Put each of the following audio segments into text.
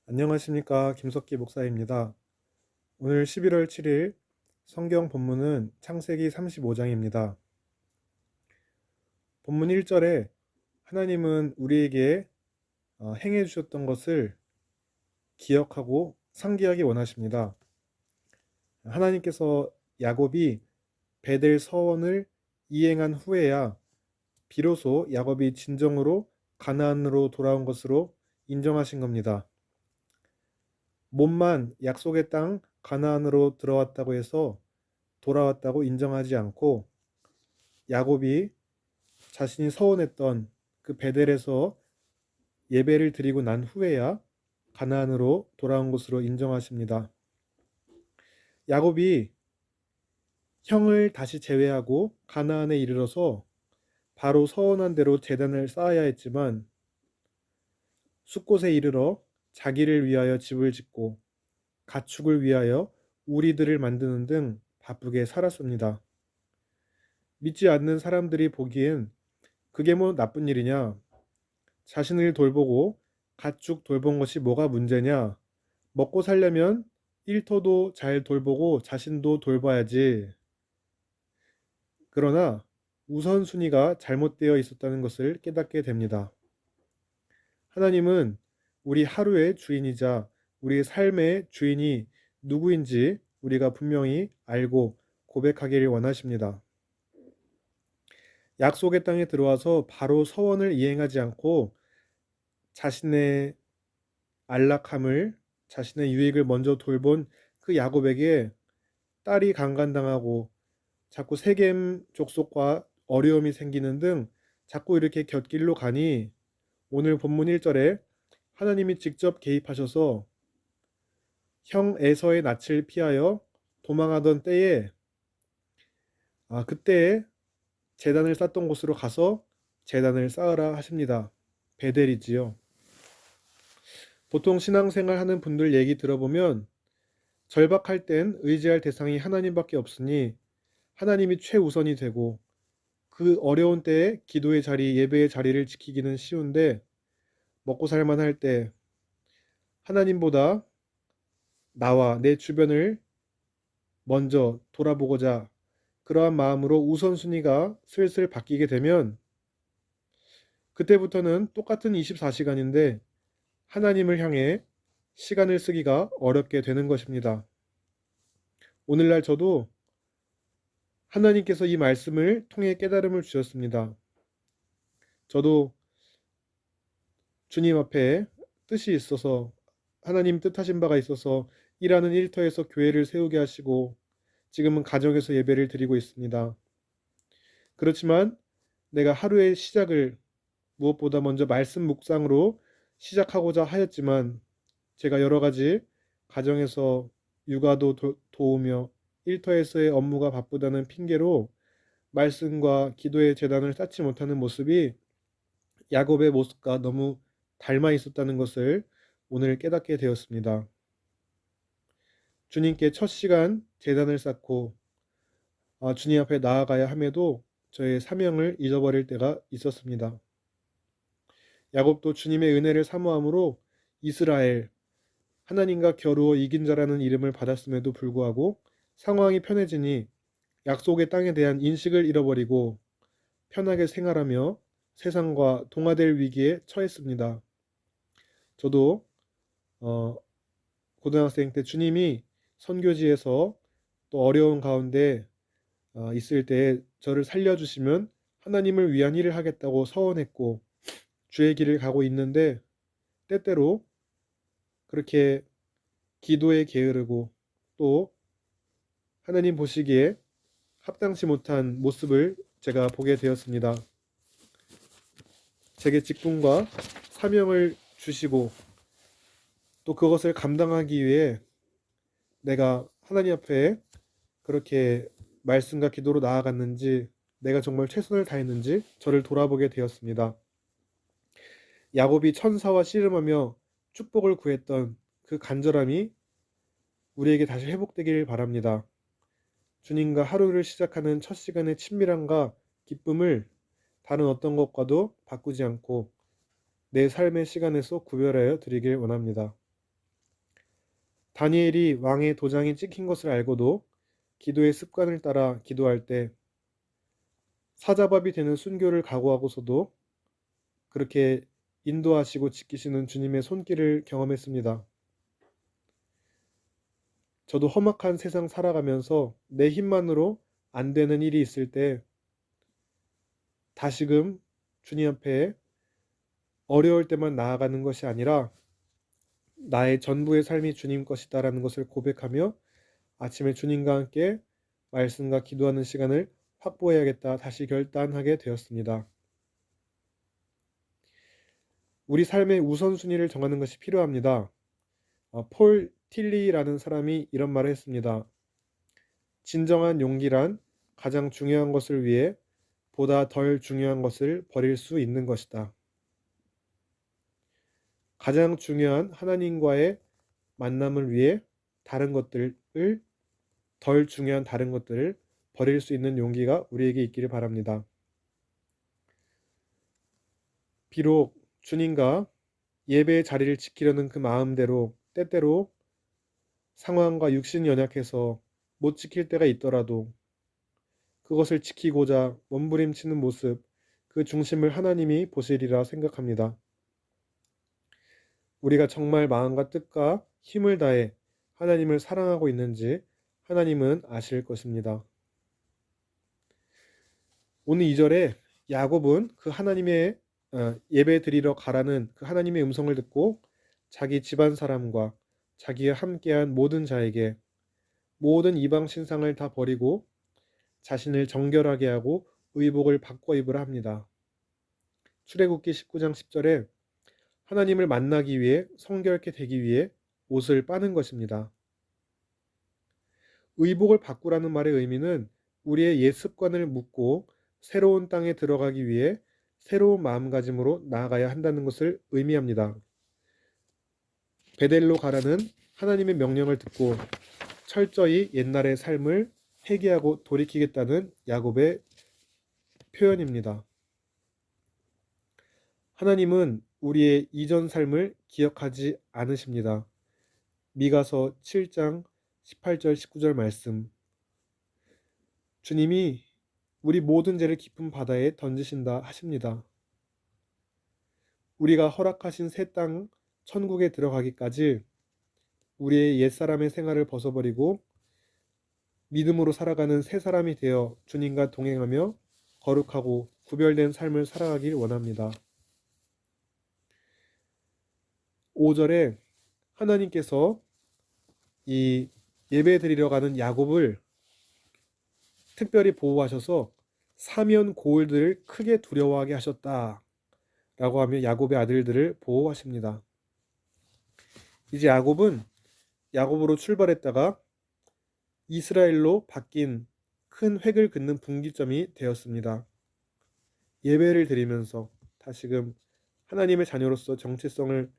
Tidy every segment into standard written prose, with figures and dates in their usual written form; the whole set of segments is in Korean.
안녕하십니까. 김석기 목사입니다. 오늘 11월 7일 성경 본문은 창세기 35장입니다. 본문 1절에 하나님은 우리에게 행해 주셨던 것을 기억하고 상기하기 원하십니다. 하나님께서 야곱이 베델 서원을 이행한 후에야 비로소 야곱이 진정으로 가나안으로 돌아온 것으로 인정하신 겁니다. 몸만 약속의 땅 가나안으로 들어왔다고 해서 돌아왔다고 인정하지 않고 야곱이 자신이 서원했던 그 베델에서 예배를 드리고 난 후에야 가나안으로 돌아온 것으로 인정하십니다. 야곱이 형을 다시 제외하고 가나안에 이르러서 바로 서원한 대로 제단을 쌓아야 했지만 숫곳에 이르러 자기를 위하여 집을 짓고 가축을 위하여 우리들을 만드는 등 바쁘게 살았습니다. 믿지 않는 사람들이 보기엔 그게 뭐 나쁜 일이냐? 자신을 돌보고 가축 돌본 것이 뭐가 문제냐? 먹고 살려면 일터도 잘 돌보고 자신도 돌봐야지. 그러나 우선순위가 잘못되어 있었다는 것을 깨닫게 됩니다. 하나님은 우리 하루의 주인이자 우리 삶의 주인이 누구인지 우리가 분명히 알고 고백하기를 원하십니다. 약속의 땅에 들어와서 바로 서원을 이행하지 않고 자신의 안락함을, 자신의 유익을 먼저 돌본 그 야곱에게 딸이 강간당하고 자꾸 세겜 족속과 어려움이 생기는 등 자꾸 이렇게 곁길로 가니 오늘 본문 1절에 하나님이 직접 개입하셔서 형 에서의 낯을 피하여 도망하던 때에 그때에 제단을 쌓던 곳으로 가서 제단을 쌓으라 하십니다. 베델이지요. 보통 신앙생활 하는 분들 얘기 들어보면 절박할 땐 의지할 대상이 하나님밖에 없으니 하나님이 최우선이 되고 그 어려운 때에 기도의 자리, 예배의 자리를 지키기는 쉬운데 먹고 살만할 때 하나님보다 나와 내 주변을 먼저 돌아보고자 그러한 마음으로 우선순위가 슬슬 바뀌게 되면 그때부터는 똑같은 24시간인데 하나님을 향해 시간을 쓰기가 어렵게 되는 것입니다. 오늘날 저도 하나님께서 이 말씀을 통해 깨달음을 주셨습니다. 저도 주님 앞에 뜻이 있어서 하나님 뜻하신 바가 있어서 일하는 일터에서 교회를 세우게 하시고 지금은 가정에서 예배를 드리고 있습니다. 그렇지만 내가 하루의 시작을 무엇보다 먼저 말씀 묵상으로 시작하고자 하였지만 제가 여러 가지 가정에서 육아도 도우며 일터에서의 업무가 바쁘다는 핑계로 말씀과 기도의 재단을 쌓지 못하는 모습이 야곱의 모습과 너무 닮아 있었다는 것을 오늘 깨닫게 되었습니다. 주님께 첫 시간 제단을 쌓고 주님 앞에 나아가야 함에도 저의 사명을 잊어버릴 때가 있었습니다. 야곱도 주님의 은혜를 사모함으로 이스라엘, 하나님과 겨루어 이긴 자라는 이름을 받았음에도 불구하고 상황이 편해지니 약속의 땅에 대한 인식을 잃어버리고 편하게 생활하며 세상과 동화될 위기에 처했습니다. 저도 고등학생 때 주님이 선교지에서 또 어려운 가운데 있을 때 저를 살려주시면 하나님을 위한 일을 하겠다고 서원했고 주의 길을 가고 있는데 때때로 그렇게 기도에 게으르고 또 하나님 보시기에 합당치 못한 모습을 제가 보게 되었습니다. 제게 직분과 사명을 주시고 또 그것을 감당하기 위해 내가 하나님 앞에 그렇게 말씀과 기도로 나아갔는지 내가 정말 최선을 다했는지 저를 돌아보게 되었습니다. 야곱이 천사와 씨름하며 축복을 구했던 그 간절함이 우리에게 다시 회복되길 바랍니다. 주님과 하루를 시작하는 첫 시간의 친밀함과 기쁨을 다른 어떤 것과도 바꾸지 않고 내 삶의 시간에서 구별하여 드리길 원합니다. 다니엘이 왕의 도장이 찍힌 것을 알고도 기도의 습관을 따라 기도할 때 사자밥이 되는 순교를 각오하고서도 그렇게 인도하시고 지키시는 주님의 손길을 경험했습니다. 저도 험악한 세상 살아가면서 내 힘만으로 안 되는 일이 있을 때 다시금 주님 앞에 어려울 때만 나아가는 것이 아니라 나의 전부의 삶이 주님 것이다라는 것을 고백하며 아침에 주님과 함께 말씀과 기도하는 시간을 확보해야겠다 다시 결단하게 되었습니다. 우리 삶의 우선순위를 정하는 것이 필요합니다. 폴 틸리라는 사람이 이런 말을 했습니다. 진정한 용기란 가장 중요한 것을 위해 보다 덜 중요한 것을 버릴 수 있는 것이다. 가장 중요한 하나님과의 만남을 위해 덜 중요한 다른 것들을 버릴 수 있는 용기가 우리에게 있기를 바랍니다. 비록 주님과 예배의 자리를 지키려는 그 마음대로 때때로 상황과 육신이 연약해서 못 지킬 때가 있더라도 그것을 지키고자 몸부림치는 모습, 그 중심을 하나님이 보시리라 생각합니다. 우리가 정말 마음과 뜻과 힘을 다해 하나님을 사랑하고 있는지 하나님은 아실 것입니다. 오늘 2절에 야곱은 그 하나님의 예배 드리러 가라는 그 하나님의 음성을 듣고 자기 집안 사람과 자기와 함께한 모든 자에게 모든 이방 신상을 다 버리고 자신을 정결하게 하고 의복을 바꿔 입으라 합니다. 출애굽기 19장 10절에 하나님을 만나기 위해 성결케 되기 위해 옷을 빠는 것입니다. 의복을 바꾸라는 말의 의미는 우리의 옛 습관을 묻고 새로운 땅에 들어가기 위해 새로운 마음가짐으로 나아가야 한다는 것을 의미합니다. 베델로 가라는 하나님의 명령을 듣고 철저히 옛날의 삶을 회개하고 돌이키겠다는 야곱의 표현입니다. 하나님은 우리의 이전 삶을 기억하지 않으십니다. 미가서 7장 18절 19절 말씀. 주님이 우리 모든 죄를 깊은 바다에 던지신다 하십니다. 우리가 허락하신 새 땅 천국에 들어가기까지 우리의 옛사람의 생활을 벗어버리고 믿음으로 살아가는 새 사람이 되어 주님과 동행하며 거룩하고 구별된 삶을 살아가길 원합니다. 5절에 하나님께서 이 예배 드리러 가는 야곱을 특별히 보호하셔서 사면 고을들을 크게 두려워하게 하셨다 라고 하며 야곱의 아들들을 보호하십니다. 이제 야곱은 야곱으로 출발했다가 이스라엘로 바뀐 큰 획을 긋는 분기점이 되었습니다. 예배를 드리면서 다시금 하나님의 자녀로서 정체성을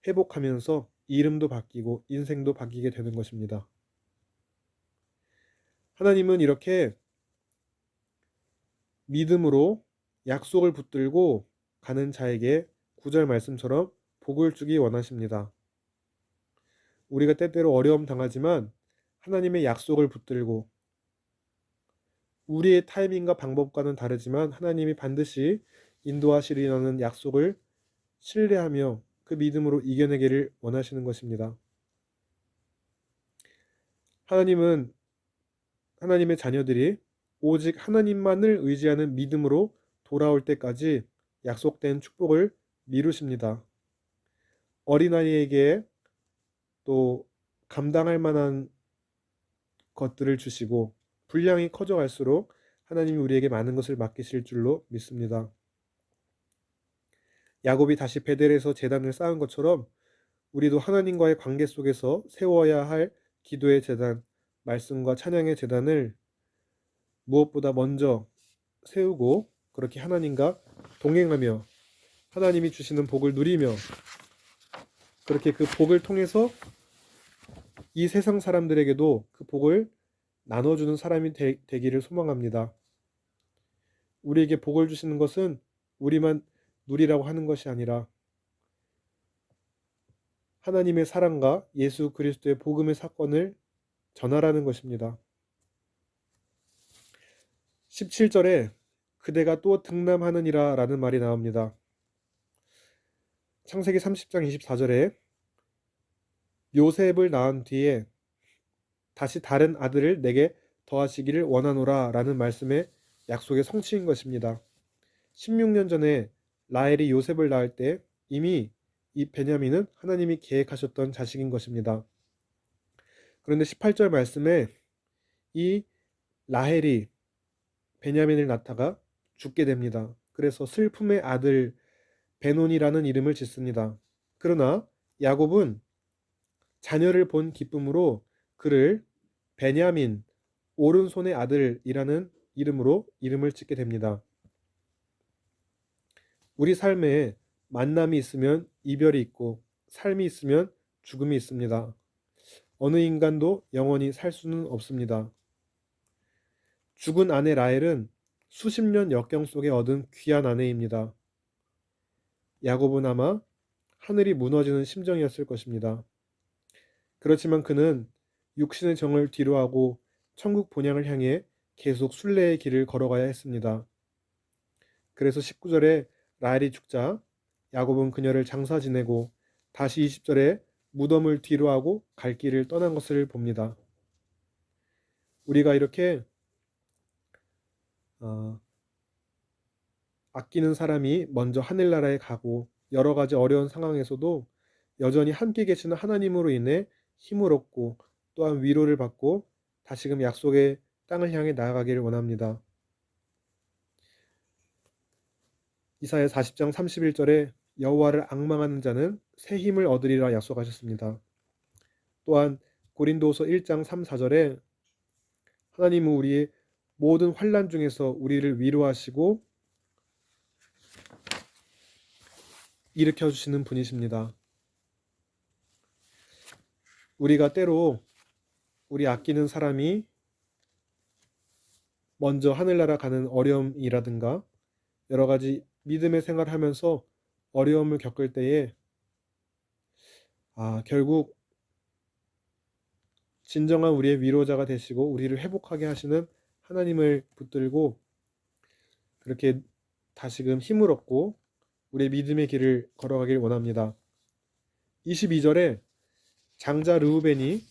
회복하면서 이름도 바뀌고 인생도 바뀌게 되는 것입니다. 하나님은 이렇게 믿음으로 약속을 붙들고 가는 자에게 9절 말씀처럼 복을 주기 원하십니다. 우리가 때때로 어려움 당하지만 하나님의 약속을 붙들고 우리의 타이밍과 방법과는 다르지만 하나님이 반드시 인도하시리라는 약속을 신뢰하며 그 믿음으로 이겨내기를 원하시는 것입니다. 하나님은 하나님의 자녀들이 오직 하나님만을 의지하는 믿음으로 돌아올 때까지 약속된 축복을 미루십니다. 어린아이에게 또 감당할 만한 것들을 주시고 분량이 커져갈수록 하나님이 우리에게 많은 것을 맡기실 줄로 믿습니다. 야곱이 다시 베델에서 제단을 쌓은 것처럼 우리도 하나님과의 관계 속에서 세워야 할 기도의 제단, 말씀과 찬양의 제단을 무엇보다 먼저 세우고 그렇게 하나님과 동행하며 하나님이 주시는 복을 누리며 그렇게 그 복을 통해서 이 세상 사람들에게도 그 복을 나눠주는 사람이 되기를 소망합니다. 우리에게 복을 주시는 것은 우리만 누리라고 하는 것이 아니라 하나님의 사랑과 예수 그리스도의 복음의 사건을 전하라는 것입니다. 17절에 그대가 또 등남하느니라 라는 말이 나옵니다. 창세기 30장 24절에 요셉을 낳은 뒤에 다시 다른 아들을 내게 더하시기를 원하노라 라는 말씀의 약속의 성취인 것입니다. 16년 전에 라헬이 요셉을 낳을 때 이미 이 베냐민은 하나님이 계획하셨던 자식인 것입니다. 그런데 18절 말씀에 이 라헬이 베냐민을 낳다가 죽게 됩니다. 그래서 슬픔의 아들 베논이라는 이름을 짓습니다. 그러나 야곱은 자녀를 본 기쁨으로 그를 베냐민, 오른손의 아들이라는 이름으로 이름을 짓게 됩니다. 우리 삶에 만남이 있으면 이별이 있고 삶이 있으면 죽음이 있습니다. 어느 인간도 영원히 살 수는 없습니다. 죽은 아내 라헬은 수십 년 역경 속에 얻은 귀한 아내입니다. 야곱은 아마 하늘이 무너지는 심정이었을 것입니다. 그렇지만 그는 육신의 정을 뒤로하고 천국 본향을 향해 계속 순례의 길을 걸어가야 했습니다. 그래서 19절에 라헬이 죽자 야곱은 그녀를 장사 지내고 다시 20절에 무덤을 뒤로하고 갈 길을 떠난 것을 봅니다. 우리가 이렇게 아끼는 사람이 먼저 하늘나라에 가고 여러 가지 어려운 상황에서도 여전히 함께 계시는 하나님으로 인해 힘을 얻고 또한 위로를 받고 다시금 약속의 땅을 향해 나아가기를 원합니다. 이사야 40장 31절에 여호와를 앙망하는 자는 새 힘을 얻으리라 약속하셨습니다. 또한 고린도후서 1장 3, 4절에 하나님은 우리의 모든 환난 중에서 우리를 위로하시고 일으켜 주시는 분이십니다. 우리가 때로 우리 아끼는 사람이 먼저 하늘나라 가는 어려움이라든가 여러 가지 믿음의 생활을 하면서 어려움을 겪을 때에 결국 진정한 우리의 위로자가 되시고 우리를 회복하게 하시는 하나님을 붙들고 그렇게 다시금 힘을 얻고 우리의 믿음의 길을 걸어가길 원합니다. 22절에 장자 르우벤이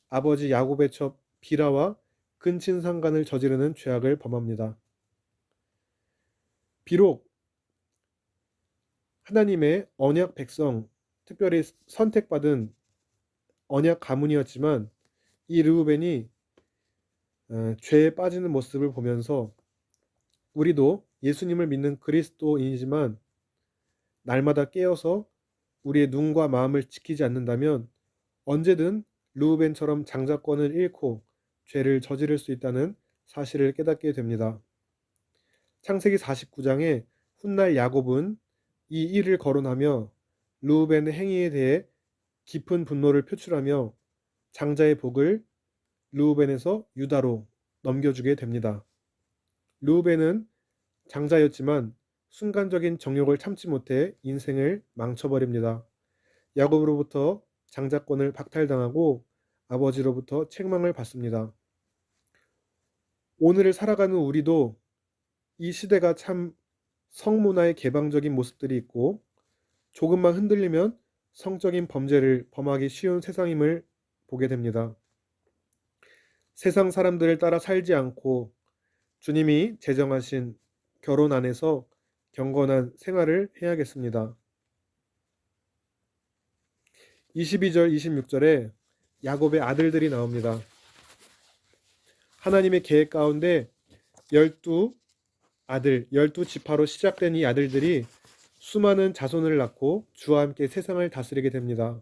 아버지 야곱의 첩 비라와 근친상간을 저지르는 죄악을 범합니다. 비록 하나님의 언약 백성, 특별히 선택받은 언약 가문이었지만 이 르우벤이 죄에 빠지는 모습을 보면서 우리도 예수님을 믿는 그리스도인이지만 날마다 깨어서 우리의 눈과 마음을 지키지 않는다면 언제든 르우벤처럼 장자권을 잃고 죄를 저지를 수 있다는 사실을 깨닫게 됩니다. 창세기 49장에 훗날 야곱은 이 일을 거론하며 르우벤의 행위에 대해 깊은 분노를 표출하며 장자의 복을 르우벤에서 유다로 넘겨주게 됩니다. 르우벤은 장자였지만 순간적인 정욕을 참지 못해 인생을 망쳐버립니다. 야곱으로부터 장자권을 박탈당하고 아버지로부터 책망을 받습니다. 오늘을 살아가는 우리도 이 시대가 참 성문화의 개방적인 모습들이 있고 조금만 흔들리면 성적인 범죄를 범하기 쉬운 세상임을 보게 됩니다. 세상 사람들을 따라 살지 않고 주님이 제정하신 결혼 안에서 경건한 생활을 해야겠습니다. 22절 26절에 야곱의 아들들이 나옵니다. 하나님의 계획 가운데 12지파로 시작된 이 아들들이 수많은 자손을 낳고 주와 함께 세상을 다스리게 됩니다.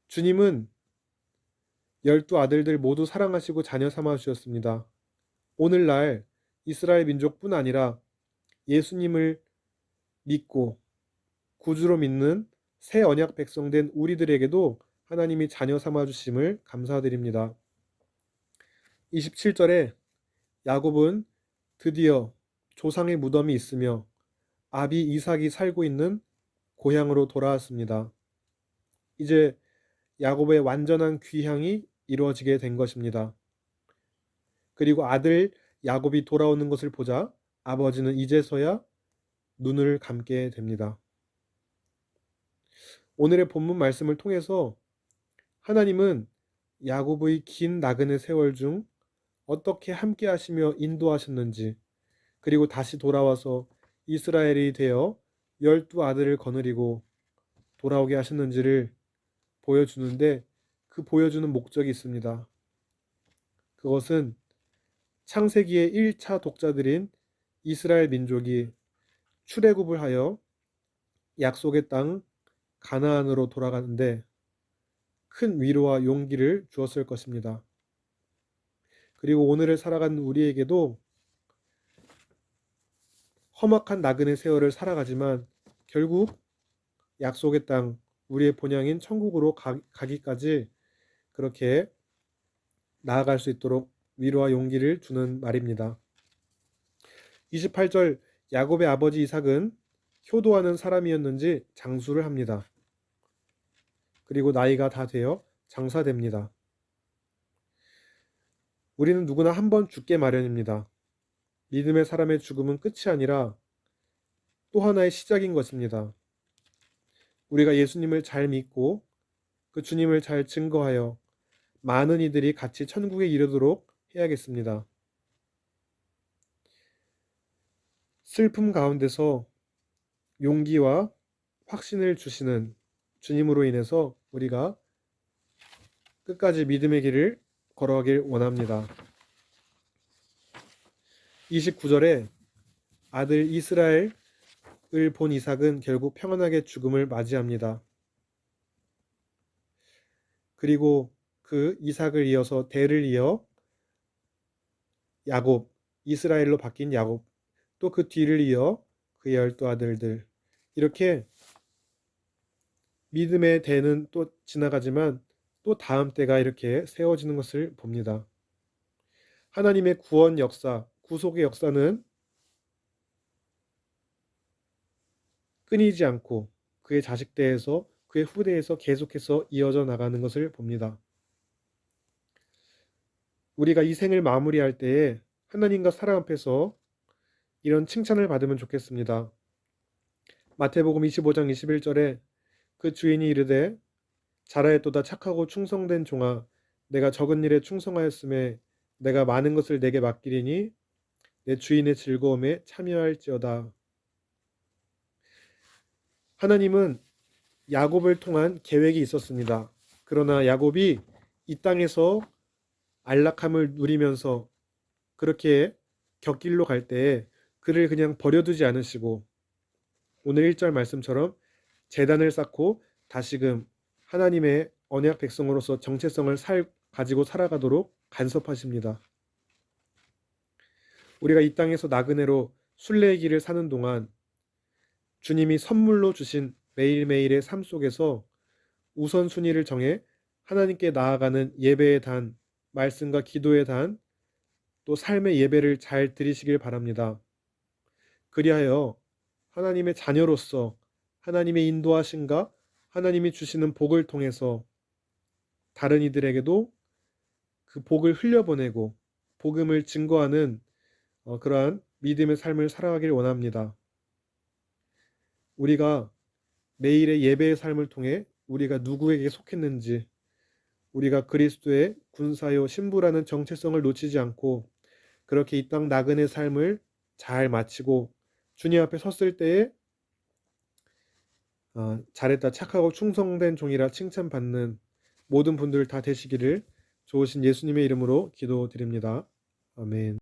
주님은 12아들들 모두 사랑하시고 자녀 삼아 주셨습니다. 오늘날 이스라엘 민족뿐 아니라 예수님을 믿고 구주로 믿는 새 언약 백성된 우리들에게도 하나님이 자녀 삼아 주심을 감사드립니다. 27절에 야곱은 드디어 조상의 무덤이 있으며 아비 이삭이 살고 있는 고향으로 돌아왔습니다. 이제 야곱의 완전한 귀향이 이루어지게 된 것입니다. 그리고 아들 야곱이 돌아오는 것을 보자 아버지는 이제서야 눈을 감게 됩니다. 오늘의 본문 말씀을 통해서 하나님은 야곱의 긴 나그네 세월 중 어떻게 함께 하시며 인도하셨는지, 그리고 다시 돌아와서 이스라엘이 되어 12 아들을 거느리고 돌아오게 하셨는지를 보여주는데, 그 보여주는 목적이 있습니다. 그것은 창세기의 1차 독자들인 이스라엘 민족이 출애굽을 하여 약속의 땅 가나안으로 돌아가는데 큰 위로와 용기를 주었을 것입니다. 그리고 오늘을 살아가는 우리에게도 험악한 나그네 세월을 살아가지만 결국 약속의 땅, 우리의 본향인 천국으로 가기까지 그렇게 나아갈 수 있도록 위로와 용기를 주는 말입니다. 28절, 야곱의 아버지 이삭은 효도하는 사람이었는지 장수를 합니다. 그리고 나이가 다 되어 장사됩니다. 우리는 누구나 한 번 죽게 마련입니다. 믿음의 사람의 죽음은 끝이 아니라 또 하나의 시작인 것입니다. 우리가 예수님을 잘 믿고 그 주님을 잘 증거하여 많은 이들이 같이 천국에 이르도록 해야겠습니다. 슬픔 가운데서 용기와 확신을 주시는 주님으로 인해서 우리가 끝까지 믿음의 길을 걸어가길 원합니다. 29절에 아들 이스라엘을 본 이삭은 결국 평안하게 죽음을 맞이합니다. 그리고 그 이삭을 이어서 대를 이어 야곱, 이스라엘로 바뀐 야곱, 또 그 뒤를 이어 그의 12 아들들, 이렇게 믿음의 대는 또 지나가지만 또 다음 때가 이렇게 세워지는 것을 봅니다. 하나님의 구원 역사, 구속의 역사는 끊이지 않고 그의 자식대에서, 그의 후대에서 계속해서 이어져 나가는 것을 봅니다. 우리가 이 생을 마무리할 때에 하나님과 사람 앞에서 이런 칭찬을 받으면 좋겠습니다. 마태복음 25장 21절에 그 주인이 이르되 잘하였도다 착하고 충성된 종아, 내가 적은 일에 충성하였음에 내가 많은 것을 내게 맡기리니 내 주인의 즐거움에 참여할지어다. 하나님은 야곱을 통한 계획이 있었습니다. 그러나 야곱이 이 땅에서 안락함을 누리면서 그렇게 곁길로 갈 때에 그를 그냥 버려두지 않으시고 오늘 1절 말씀처럼 제단을 쌓고 다시금 하나님의 언약 백성으로서 정체성을 가지고 살아가도록 간섭하십니다. 우리가 이 땅에서 나그네로 순례의 길을 사는 동안 주님이 선물로 주신 매일매일의 삶 속에서 우선순위를 정해 하나님께 나아가는 예배의 단, 말씀과 기도의 단, 또 삶의 예배를 잘 드리시길 바랍니다. 그리하여 하나님의 자녀로서 하나님의 인도하심과 하나님이 주시는 복을 통해서 다른 이들에게도 그 복을 흘려보내고 복음을 증거하는 그러한 믿음의 삶을 살아가길 원합니다. 우리가 매일의 예배의 삶을 통해 우리가 누구에게 속했는지, 우리가 그리스도의 군사요 신부라는 정체성을 놓치지 않고 그렇게 이 땅 나그네 삶을 잘 마치고 주님 앞에 섰을 때에 잘했다, 착하고 충성된 종이라 칭찬받는 모든 분들 다 되시기를 좋으신 예수님의 이름으로 기도드립니다. 아멘.